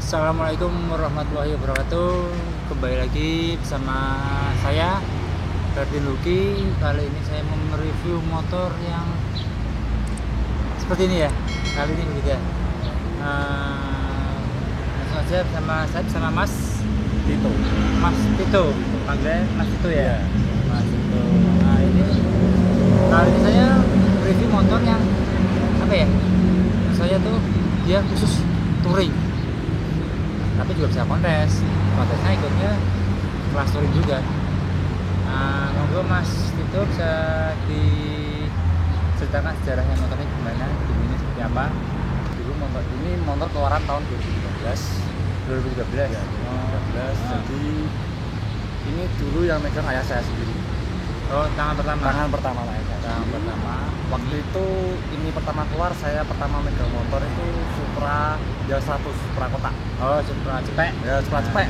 Assalamualaikum warahmatullahi wabarakatuh. Kembali lagi bersama saya Ferdin Luki. Kali ini saya mau mereview motor yang seperti ini ya. Kali ini begitu ya. Langsung aja bersama Mas Tito. Mas Tito. Panggilnya Mas Tito ya. Iya. Mas Tito. Nah ini kali ini saya review motor yang apa ya? Saya tuh dia khusus touring. Tapi juga bisa kontesnya ikutnya kelas touring juga. Nah, monggo Mas Tito bisa diceritakan sejarahnya motor ini gimana, ini seperti apa? Dulu motor ini motor keluaran tahun 2013. 2013 Ya, 2013. Oh. Jadi ini dulu yang megang ayah saya sendiri. Oh, tangan pertama. Tangan pertama ayah saya. Tangan pertama. Waktu itu ini pertama keluar, saya pertama megang motor itu Supra ya 100 Supra kotak. Oh, Supra cepek. Ya Supra cepek.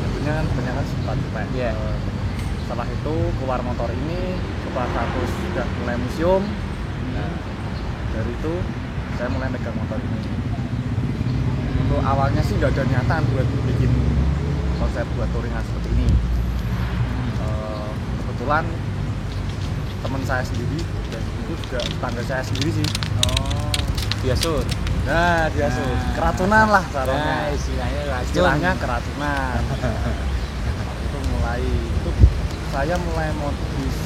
Tentunya kan kebanyakan Supra cepek. Iya. Setelah itu keluar motor ini Supra 100 sudah mulai museum. Nah, dari itu saya mulai megang motor ini. Untuk awalnya sih nggak ada niatan buat bikin konsep buat touringan seperti ini. Kebetulan teman saya sendiri dan itu juga tetangga saya sendiri sih. Oh, biasa. Nah, dia Nah. keracunan lah Nah, caranya. Istilahnya keracunan. Itu mulai itu saya mulai modis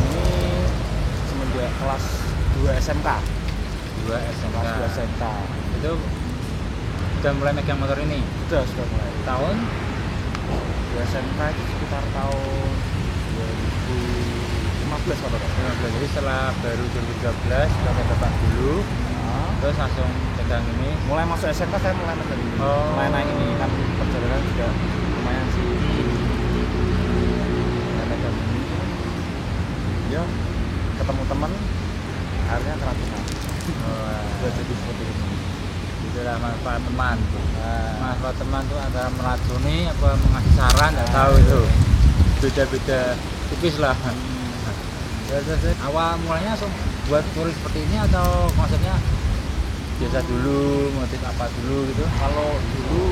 ini semenjak kelas 2 SMK. 2 SMK. Kelas 2 SMK. Itu udah mulai megang motor ini Sudah mulai. tahun 2 SMK itu sekitar tahun 2015 kalau tidak salah. 2015. Jadi setelah baru 2013 pakai bapak dulu, Nah, terus langsung pegang ini. mulai masuk SMK saya mulai megang ini. Oh. Mulai naik ini kan perjalanan juga lumayan sih. Mulai megang ini. Ya, ketemu teman akhirnya keracunan. Sudah jadi seperti ini. Itulah manfaat teman tuh. Nah, Manfaat teman tuh antara meracuni apa mengasih saran, nggak tahu itu. Beda-beda tipis lah. Terus awal mulanya langsung buat touring seperti ini atau konsepnya biasa dulu, motif apa dulu gitu? kalau dulu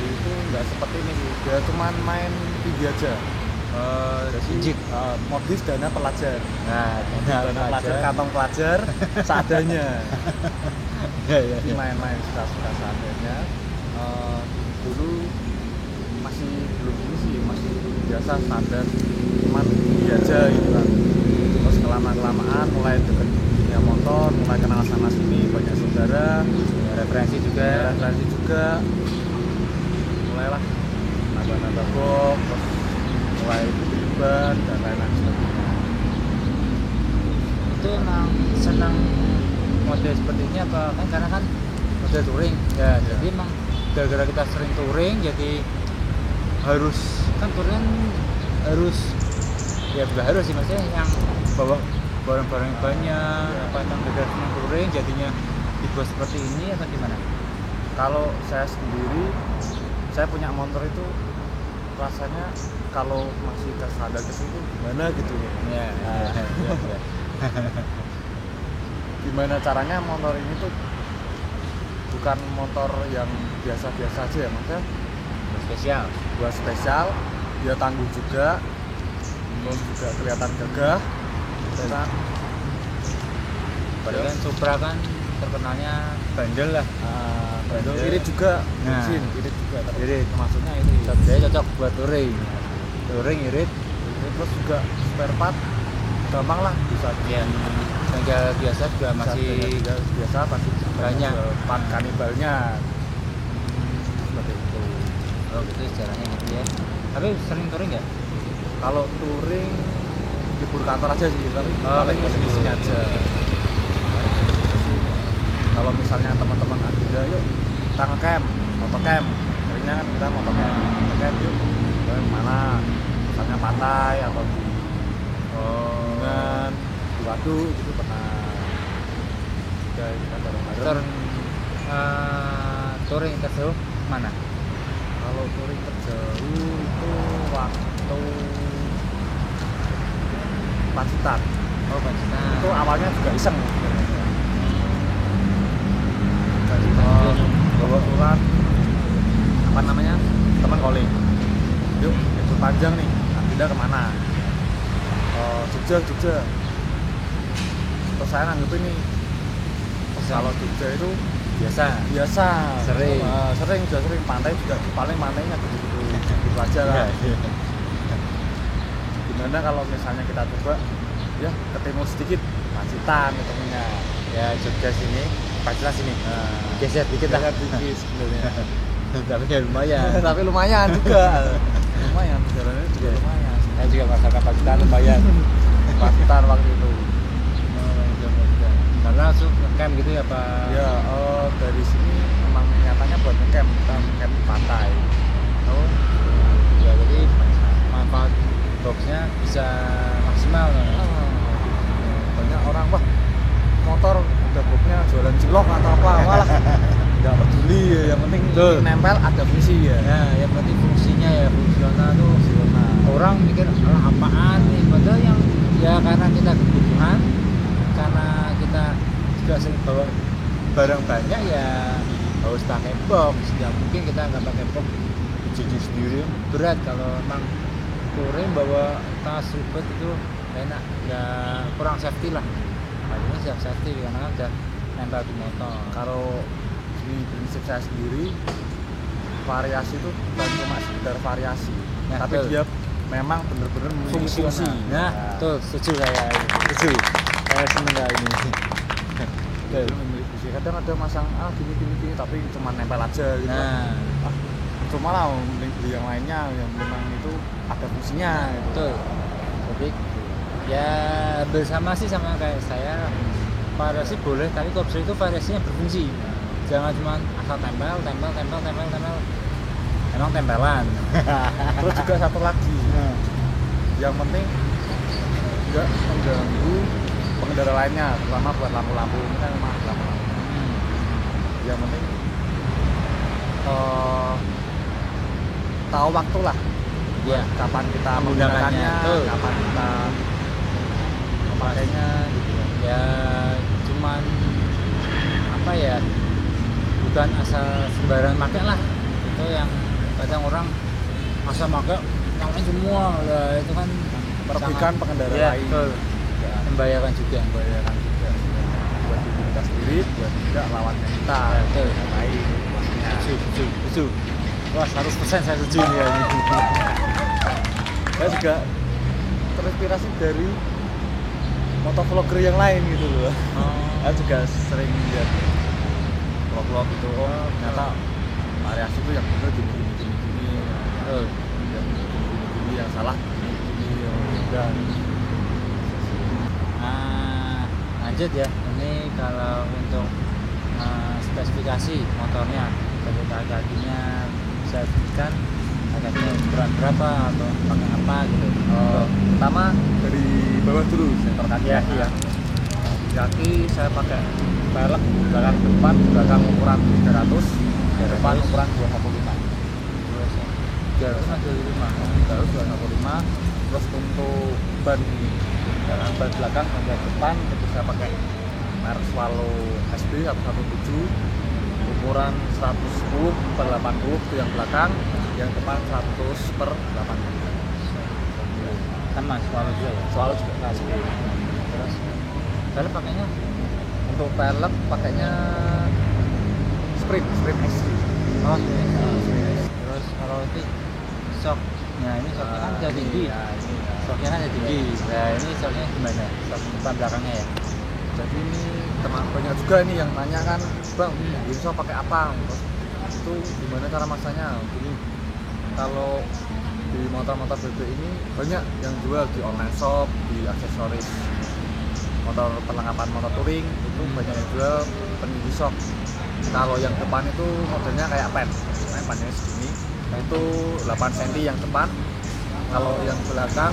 itu nggak seperti ini, dia cuman main tinggi aja. Injik. Modis dana pelajar. Nah, Dana pelajar, kantong pelajar seadanya. ya. Main-main suka-suka seadanya. Dulu masih belum ini sih, masih biasa standar, cuman tinggi aja gitu kan. Terus kelamaan mulai deket dunia motor, mulai kenal sana sini, banyak saudara, Referensi juga. mulailah nambah box, terus mulai beli ban dan lain-lain sebagainya. Itu emang senang model seperti ini apa kan karena kan model touring ya, jadi emang gara-gara kita sering touring jadi harus kan touring harus ya bukan harus sih maksudnya yang bawa barang-barang banyak apa emang gara-gara senang touring jadinya dibuat seperti ini atau gimana? Kalau saya sendiri, saya punya motor itu rasanya kalau masih ke sadar ke situ gimana gitu ya. Ya. Gimana caranya motor ini tuh bukan motor yang biasa-biasa aja ya, maksudnya Spesial. buat spesial, dia tangguh juga, terus juga kelihatan gagah. Karena Padahal kan Supra kan terkenalnya bandel lah. bandel irit juga, Nah. bensin irit juga, Irit. termasuknya ini. Jadi cocok buat touring. Touring irit. Terus juga spare part gampang lah bisa. Ya. Bengkel biasa juga masih biasa pasti banyak. part kanibalnya seperti itu. oh gitu sejarahnya gitu ya. Tapi sering touring nggak? Kalau touring libur kantor aja sih, tapi Oh, paling libur. di sini aja. Kalau misalnya teman-teman ada, yuk kita ngecamp, motocamp. Seringnya kan kita motocamp yuk ke mana? Misalnya pantai atau di Gunungan, di waduk gitu pernah. Juga kita bareng-bareng. Touring terjauh mana? Kalau touring terjauh itu waktu Pacitan. Oh Pacitan. Itu awalnya juga iseng. kebetulan apa namanya teman calling, yuk itu panjang nih, Anda kemana? Jogja. Terus saya nanggep ini, kalau Jogja itu biasa sering pantai juga, paling pantainya gitu aja lah. Gimana kalau misalnya kita coba ya ke timur sedikit, Pacitan ketemunya Ya Jogja sini, Pacitan sini. Geser dikit lah. dikit sebenarnya. Tapi ya lumayan. Tapi lumayan juga. Lumayan perjalanannya juga lumayan. Saya juga merasakan Pacitan lumayan. Pacitan waktu itu. Karena langsung ngecamp gitu ya Pak? Ya, dari sini memang nyatanya buat ngecamp, kita ngecamp di pantai. Oh, ya jadi manfaat boxnya bisa maksimal. Banyak orang, wah motor udah boxnya jualan cilok atau apa, malah nggak peduli ya, yang penting nempel ada fungsi ya. Ya, yang penting fungsinya ya, fungsional tuh. Orang mikir apaan nih, padahal yang ya karena kita kebutuhan, karena kita juga sering bawa barang banyak ya harus pakai box. Ya mungkin kita nggak pakai box cuci sendiri berat, kalau emang touring bawa tas ribet itu enak, nggak kurang safety lah. Ini siap safety karena kan udah nempel di motor. Kalau di prinsip saya sendiri, variasi itu bukan cuma sekedar variasi, tapi betul. dia memang benar-benar memiliki fungsi. Nah, tuh setuju saya. Setuju. Saya seneng kali ini. Memiliki fungsi. Kadang ada masang gini, tapi cuma nempel aja gitu. Nah, Cuma lah mending beli yang lainnya yang memang itu ada fungsinya gitu. betul. Jadi ya bersama sih sama kayak saya, variasi boleh, tapi kalau itu variasinya berfungsi. Jangan cuma asal tempel. Emang tempelan. Terus juga satu lagi, yang penting nggak mengganggu pengendara lainnya, terutama buat lampu-lampu. Ini kan memang lampu-lampu. Yang penting tahu waktu lah, Ya, kapan kita menggunakannya, menggunakannya, kapan kita memakainya gitu. ya cuman apa ya, bukan asal sembarang pakai lah. Itu yang kadang orang asal pakai nyalain semua lah, itu kan Merugikan pengendara ya, lain. betul. Ya, Membahayakan juga. membahayakan juga buat diri kita sendiri, buat juga lawannya kita, Ya, betul. yang lain maksudnya. Setuju. Wah, 100% saya setuju nih ya ini. Saya juga terinspirasi dari motovlogger yang lain gitu loh. Saya juga sering lihat vlog-vlog itu, ternyata variasi itu yang benar gini. Betul. Yang gini, yang salah gini. Dan Lanjut ya. Ini kalau untuk spesifikasi motornya, dari kakinya bisa disebutkan kakinya ukuran berapa atau pakai apa gitu. pertama dari bawah dulu, sektor kaki. Iya. Kaki saya pakai pelek belakang ukuran 300, depan ukuran 215. 215. Terus untuk ban belakang dan depan itu saya pakai merek Swallow SB 117, ukuran 110 per 80 itu yang belakang, yang depan 100 per 80. Sama Swallow juga ya. Swallow juga SB. Terus kalau pakainya Untuk pelek pakainya Sprint XT. oh terus kalau itu shocknya, ini shocknya kan udah tinggi. Shocknya kan udah tinggi. Nah ini shocknya gimana? Shock depan belakangnya ya. Jadi ini teman banyak juga nih yang nanya kan, bang, ini shock pakai apa? Terus itu gimana cara masanya? Ini kalau di motor-motor BB ini banyak yang jual di online shop, di aksesoris motor, perlengkapan motor touring itu banyak yang jual peninggi shock. Kalau yang depan itu modelnya kayak panjangnya segini, itu 8 cm yang depan. Kalau yang belakang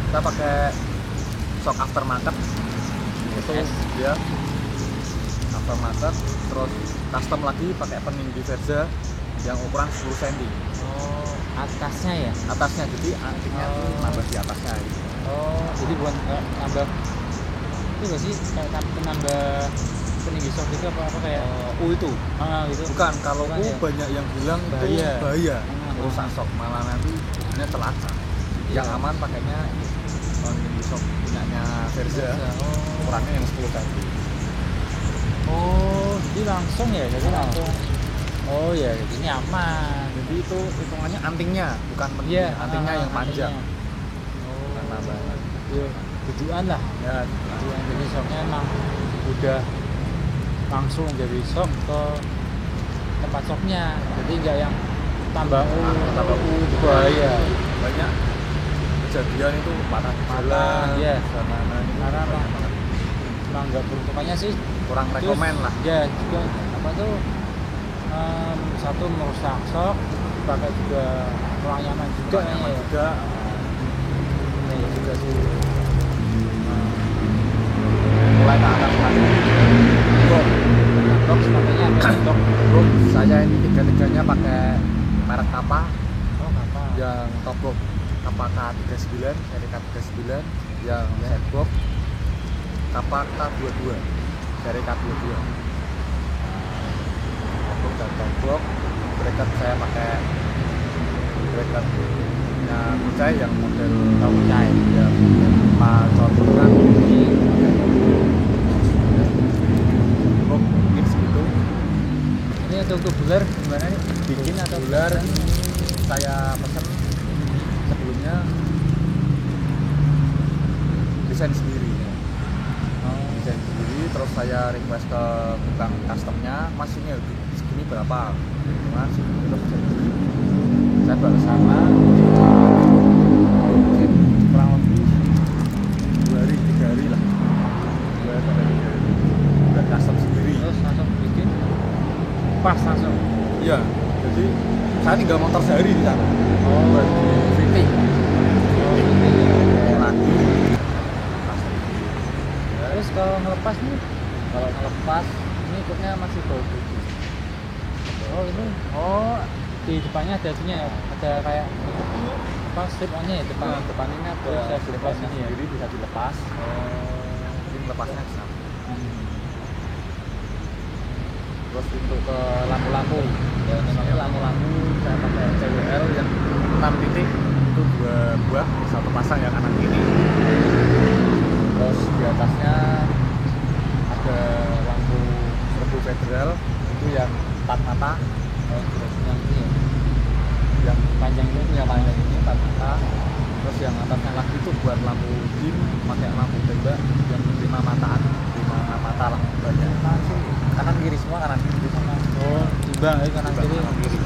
kita pakai shock aftermarket, itu dia aftermarket, terus custom lagi pakai peninggi Verza yang ukuran 10 cm. Oh, atasnya ya? Atasnya, jadi akhirnya nambah di atasnya gitu. Oh, jadi bukan nambah itu gak sih, kayak nambah peninggi shock itu apa kayak itu gitu. bukan, kalau Bukan ya? banyak yang bilang Bahaya. itu bahaya, Ah. rusak shock, malah nanti jadinya celaka. Yang Iya. aman pakainya peninggi shock punyanya Verza, Oh. ukurannya yang 10 cm. Oh, jadi langsung ya, jadi langsung. Oh ya, jadi ini aman. Jadi itu hitungannya antingnya, bukan peninggi, Iya, antingnya yang panjang. Oh, Bukan tambahan. iya, tujuan lah. Ya, Tujuan jadi shocknya emang udah langsung jadi shock ke tempat shocknya. Jadi nggak yang tambah tambah itu bahaya. banyak kejadian itu patah di jalan, iya. jalanan itu Karena banyak emang- banget. Emang nggak peruntukannya sih. Kurang Terus, rekomen lah. Ya juga apa tuh satu merusak shock, pakai juga kurang nyaman juga Kurang nyaman ya. juga. Ya juga sih. Mulai ke atas lagi. Box pakainya apa nih, Dok? Bro, saya ini tiga-tiganya pakai merek Kappa, Oh, apa? yang top box Kappa K39, seri K39, yang sidebox Kappa K22, seri K22. Top box dan top box. Bracket saya pakai bracketnya Kucai yang model Kucai. ya, Pak Corburan. Box mix gitu. Ini untuk tubular gimana nih? Bikin atau Tubular saya pesen sebelumnya desain sendiri, Oh, desain sendiri, terus saya request ke tukang customnya, mas ini segini berapa, mas terus saya baru sana mungkin kurang lebih 2 hari 3 hari lah, 2 sampai 3 hari udah custom sendiri. terus langsung bikin pas langsung. Iya, jadi saya tinggal motor sehari di sana. Oh. Buat di fitting. Oh, Lagi. terus kalau ngelepas nih, Kalau ngelepas, ini ikutnya masih bau putih. oh ini, oh di depannya ada itunya ya, ada kayak apa strip onnya ya depan. Nah, depan ini ada Terus saya slip lepas on-nya ini ya? sendiri, bisa dilepas. Oh. Jadi lepasnya di sana. Hmm. Terus untuk ke lampu-lampu, ya misalnya lampu-lampu saya pakai CWL yang 6 titik itu 2 buah, satu pasang yang kanan kiri. Terus di atasnya ada lampu serbu federal itu yang 4 mata, Oh, terus yang ini ya, yang panjang itu yang panjang ini 4 mata. Terus yang atasnya lagi itu buat lampu dim, pakai lampu tembak yang 5 mataan, 5 mata lah banyak. Kanan kiri semua, kanan kiri semua. oh timbang ya kanan kiri. Kanan kiri.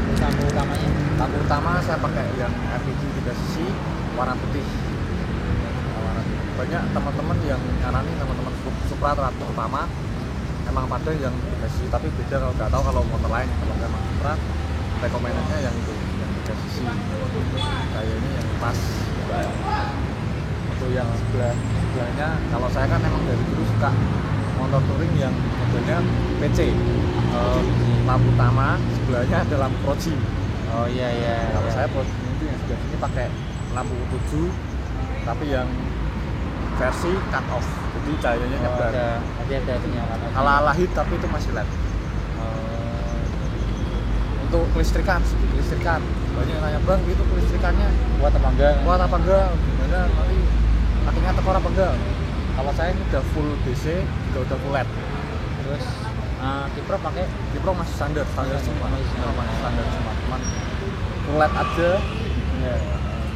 Terus lampu utamanya. Lampu utama saya pakai yang LPG 3 sisi warna putih. Warna putih. Banyak teman-teman yang nyarani, teman-teman Supra terutama emang pada yang 3 sisi, tapi beda kalau nggak tahu kalau motor lain. Kalau emang Supra rekomendannya yang itu, yang 3 sisi. Kayak ini yang pas. Untuk yang sebelahnya, kalau saya kan emang dari dulu suka motor touring yang modelnya PC. Lampu utama, sebelahnya ada lampu proji. Oh iya iya. Kalau iya. saya proji itu yang sebelah sini pakai lampu 7, tapi yang versi cut off, jadi cahayanya Oh, nyebar. ada itunya kan. Ala-ala hit tapi itu masih LED. Oh, Untuk kelistrikan, segi kelistrikan, banyak yang nanya bang, itu kelistrikannya kuat apa enggak? kuat apa enggak, gimana nanti akhirnya tekor apa enggak. Kalau saya ini udah full DC, juga udah full LED. Terus Kipro pakai Kipro masih standar semua, Masih standar. masih standar semua, cuman full LED aja. ya,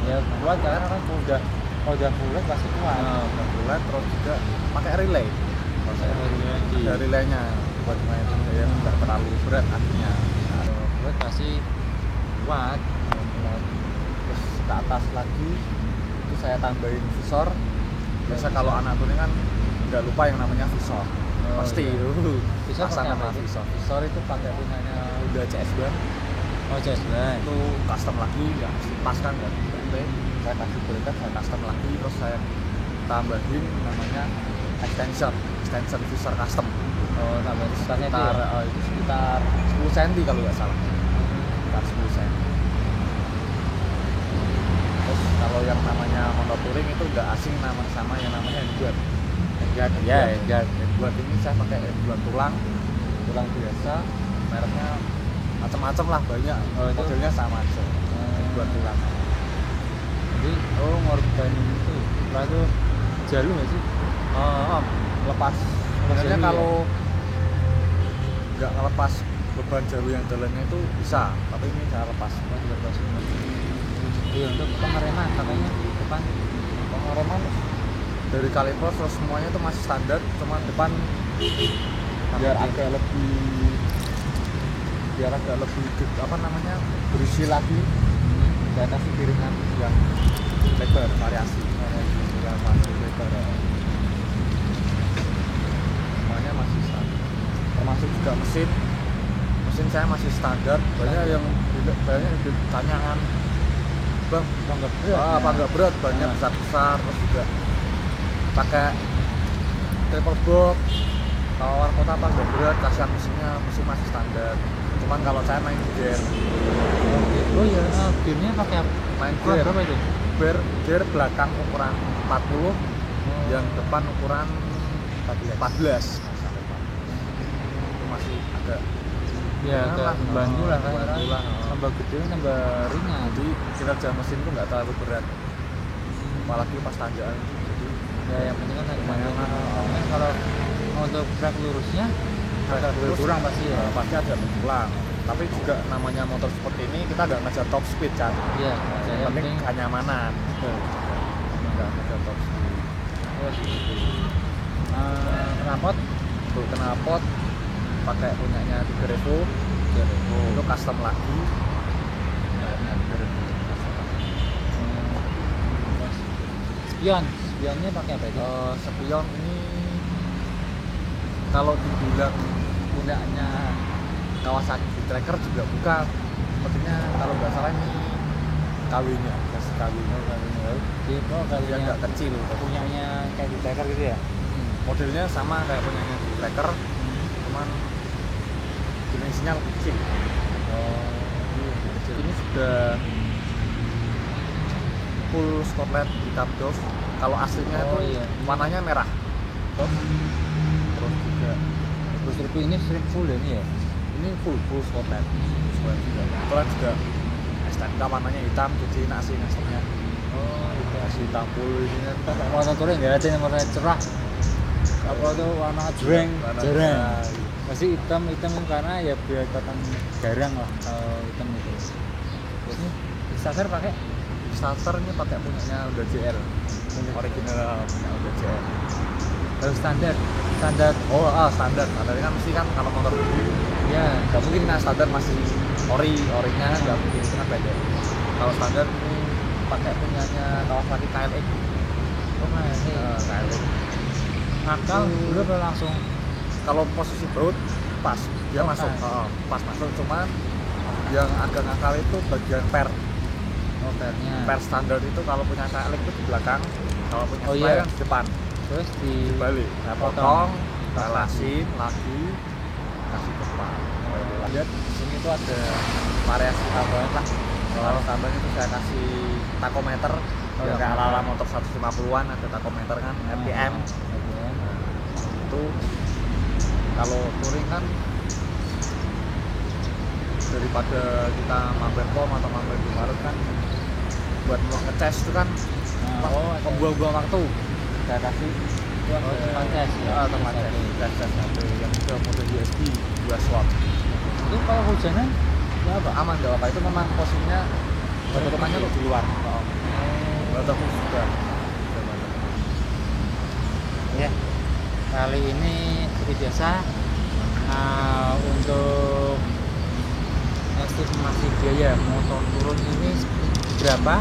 ya kuat karena kan kalau udah full LED pasti kuat. Nah, udah full LED, terus juga pakai relay. Kalau saya ada relaynya buat main ya nggak terlalu berat akhirnya. Kuat pasti kuat. Terus ke atas lagi itu saya tambahin visor. Biasa kalau anak touring kan nggak lupa yang namanya visor. Oh, Pasti iya. Visor pasang pakai nama apa itu? visor. Visor itu pakai punyanya Honda CS Ban. Oh jelas. Itu custom lagi, ya pas kan nggak dipakai. Saya kasih bracket, saya custom lagi, terus saya tambahin namanya extension visor custom. Oh tambah sekitarnya itu Sekitar ya? itu sekitar 10 cm kalau nggak salah. Sekitar 10 cm. Terus kalau yang namanya motor touring itu nggak asing sama yang namanya handguard. Guard, ya, guard. Buat ini saya pakai buat tulang biasa, mereknya macam-macam lah, banyak. Oh, itu? Modelnya sama aja. Buat tulang. Jadi ngorban itu apa itu jalu nggak sih? Lepas. Sebenarnya jalu, kalau nggak ngelepas beban jalu yang dalamnya itu bisa, tapi ini saya lepas. Iya, untuk pengereman katanya depan. Pengereman dari kaliper terus semuanya itu masih standar, cuma depan biar agak lebih apa namanya, berisi lagi. Saya kasih piringan yang lebar, variasi lebar. Semuanya masih standar, termasuk juga mesin saya masih standar. Banyak yang ditanyakan, bang apa nggak berat, banyak besar terus juga pakai triple box. Kalau luar kota apa nggak berat, kasihan mesin masih standar. Cuman kalau saya main gear. Oh iya, gearnya pakai Main ukuran gear berapa itu? gear belakang ukuran 40, yang depan ukuran 14. Itu masih agak Ya, agak membantu lah kan. membantu lah. Tambah gede, tambah ringan. Jadi kinerja mesin itu nggak terlalu berat, apalagi pas tanjakan. Jadi Ya, yang penting kan lumayan lah. kan kalau untuk track lurusnya agak Terus, kurang pasti ya. pasti ada berkurang. Tapi juga namanya motor seperti ini kita nggak ngejar top speed kan. Iya, Yang penting kenyamanan. Nggak ngejar top speed. terus knalpot Untuk knalpot pakai punyanya Tiga Revo. Itu custom lagi. Kayaknya Tiga Revo. spionnya pakai apa itu? Spion ini kalau dibilang punyanya Kawasaki Tracker juga bukan. Sepertinya kalau nggak salah ini KW-nya, versi KW-nya. Dia Dia nggak kecil. punyanya kayak di tracker gitu ya? Modelnya sama kayak punyanya Tracker, cuman dimensinya lebih kecil. Ini sudah full Scotland hitam doff. Kalau aslinya Oh, itu iya. warnanya merah. Terus juga Terus ini strip full ya ini ya? ini full Scotland. Juga. Kebetulan juga STNK warnanya hitam, jadi nasi aslinya. Oh, itu Nasi hitam full ini kan. warna turun nggak ada yang warna cerah. Apa tuh warna jreng, Warna jarang. merah. Masih hitam itu karena ya biar kelihatan garang lah kalau hitam itu. Terus ini starter pakai Starter ini pakai punyanya Honda JR. Original punya Honda JR. harus standar. Standar kan mesti kan kalau motor gede Ya, nggak mungkin kan standar masih orinya kan nggak mungkin, itu kan pendek. Kalau standar ini pakai punyanya Kawasaki KLX. oh masih. KLX Nakal udah apa langsung kalau posisi baut pas dia Oh, masuk. pas. Pas masuk, cuman yang agak nakal itu bagian per overnya. standar itu kalau punya KLX itu di belakang, kalau punya Oh, Spire iya. yang di depan. Terus di Dibalik, saya potong, saya lasin lagi, kasih depan. Lihat di sini tuh ada variasi tambahan lah. Kalau tambahan itu saya kasih takometer, ya kayak ala-ala motor 150-an ada takometer kan, RPM. Itu kalau touring kan daripada kita mampir pom atau mampir di Maret kan buat ngecas itu kan membuang-buang waktu. Saya kasih tempat tes ya. tempat tes HP yang ke mode USB 2 slot. Itu kalau hujanan Ya apa? Aman, nggak apa-apa. Itu memang posisinya penutupannya tuh di luar. Waterproof juga. Ya, kali ini seperti biasa untuk estimasi biaya motor turun ini berapa